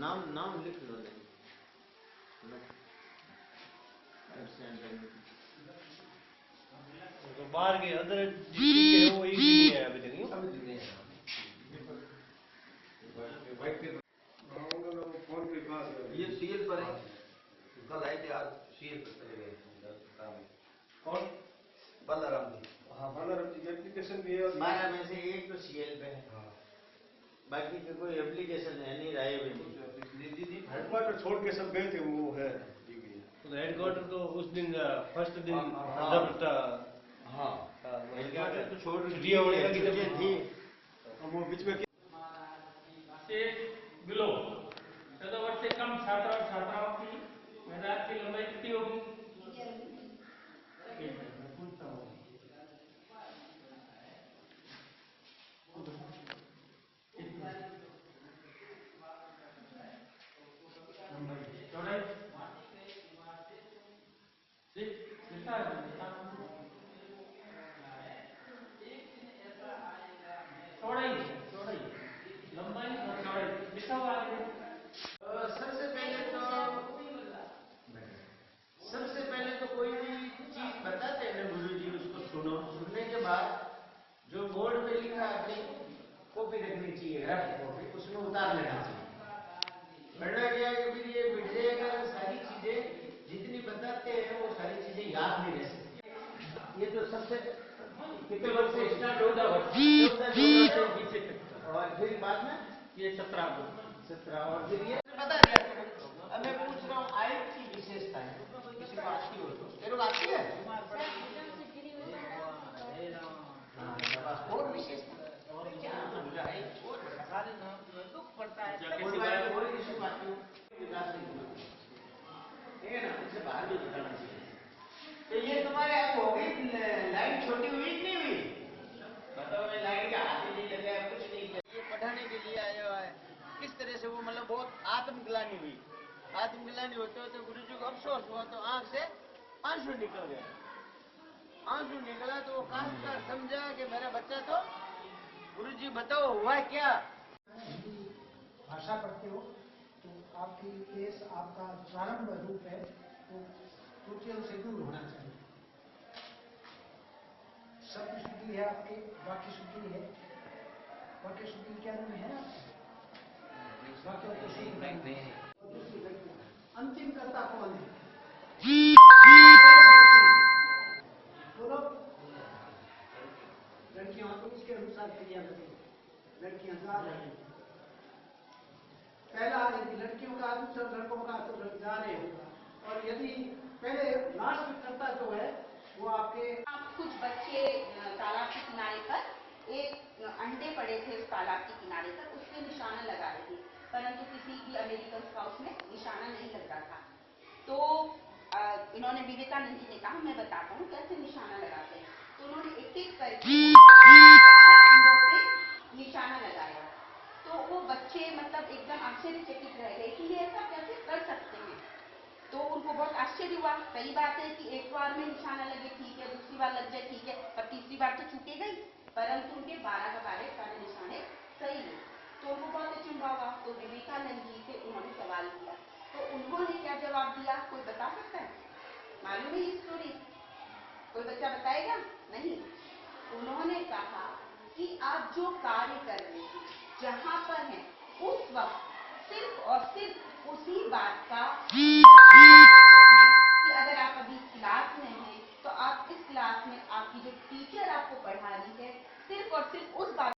नाम नाम लिख लो नहीं। तो बाहर के अदर डिस्ट्रिक्ट के वो एक भी नहीं है अभी तक। ये सीएल पर है, कल आए थे, आज सीएल पर चले गए काम। कौन? बालाराम जी। हाँ, बालाराम जी की एप्लीकेशन भी है। 12 में से एक तो सीएल पे है, बाकी का कोई एप्लीकेशन है नहीं, राय भी नहीं। हेडक्वार्टर छोड़ के सब गए थे, वो है तो हेडक्वार्टर तो उस दिन फर्स्ट दिन हाँ। जब हाँ, हेडक्वार्टर तो छोड़ छुट्टियां होने लगी छुट्टियां थी। वो बीच में से बिलो 14 वर्ष से कम छात्र और छात्राओं की मेहनत की लंबाई कितनी होगी? चौड़ाई कितना है? चौड़ाई चौड़ाई लंबाई और चौड़ाई लिखा हुआ है। सबसे पहले तो कोई भी चीज बताते हैं ना गुरु जी, उसको सुनो, सुनने के बाद जो बोर्ड पे लिखा है अपनी कॉपी रखनी चाहिए, रफ कॉपी, उसमें उतार लेना चाहिए। वरना क्या है कि फिर ये मिट जाएगा, सारी चीजें जितनी बताते हैं वो सारी चीजें याद नहीं रह सकती। ये तो सबसे कितने वर्ष से स्टार्ट होता है? 14 से पीछे तक, और फिर बाद में ये 17 और फिर ये बता दिया। अब मैं पूछ रहा हूँ आयु की विशेषता है, किसी को आती हो तो तेरे को आती है? और विशेषता क्या मुझे आई और दुख पड़ता है, कोई किसी को आती हो विकास नहीं हुआ, ठीक है ना, इससे बाहर भी बताना चाहिए। तो ये तुम्हारे अब हो गई लाइन छोटी हुई कि नहीं हुई? बताओ, मैं लाइन का हाथ ही नहीं लगाया, कुछ नहीं किया, ये पढ़ाने के लिए आया हुआ है। किस तरह से वो मतलब बहुत आत्मग्लानि हुई, आत्मग्लानि होते होते गुरु जी को अफसोस हुआ तो आंख से आंसू निकल गए। आंसू निकला तो वो कांता समझा कि मेरा बच्चा तो, गुरु जी बताओ हुआ क्या? भाषा पढ़ते हो तो आपकी केस, आपका प्रारंभ रूप है तो त्रुटियों से दूर होना चाहिए। शब्द शुद्धि है आपके, वाक्य शुद्धि है। वाक्य शुद्धि क्या नाम है आपका? वाक्यों को शुद्ध करना है। अंतिम कर्ता कौन है? बोलो। लड़कियां तो उसके अनुसार क्रिया करें। लड़कियां जा रही, पहला यदि लड़कियों का दूसरा लड़कों का तो जा रहे होगा, और यदि पहले लास्ट करता जो है वो आपके। कुछ बच्चे तालाब के किनारे पर एक अंडे पड़े थे, उस तालाब के किनारे पर उस पर निशाना लगा रहे थे, परंतु किसी भी अमेरिकन स्काउट में निशाना नहीं लग रहा था। तो इन्होंने, विवेकानंद जी ने कहा मैं बताता हूँ कैसे निशाना लगाते हैं। तो उन्होंने एक एक करके 12 अंडों पे निशाना लगाया। तो वो बच्चे मतलब एकदम आश्चर्यचकित रह गए कि ये ऐसा कैसे कर सकते हैं। तो उनको बहुत आश्चर्य हुआ। सही बात है कि एक बार में निशाना लगे ठीक है, दूसरी बार लग जाए ठीक है, पर तीसरी बार तो छूटे गई, परंतु उनके 12 के 12 सारे निशाने सही है। तो उनको बहुत अचंभा हुआ। तो विवेकानंद जी से उन्होंने सवाल किया, तो उन्होंने क्या जवाब दिया, कोई बता सकता है? मालूम है ये स्टोरी? कोई बच्चा बताएगा? नहीं। उन्होंने कहा कि आप जो कार्य कर रहे हैं, जहां पर हैं, उस वक्त सिर्फ और सिर्फ उसी बात का कि अगर आप अभी क्लास में हैं तो आप इस क्लास में आपकी जो टीचर आपको पढ़ा रही है, सिर्फ और सिर्फ उस बात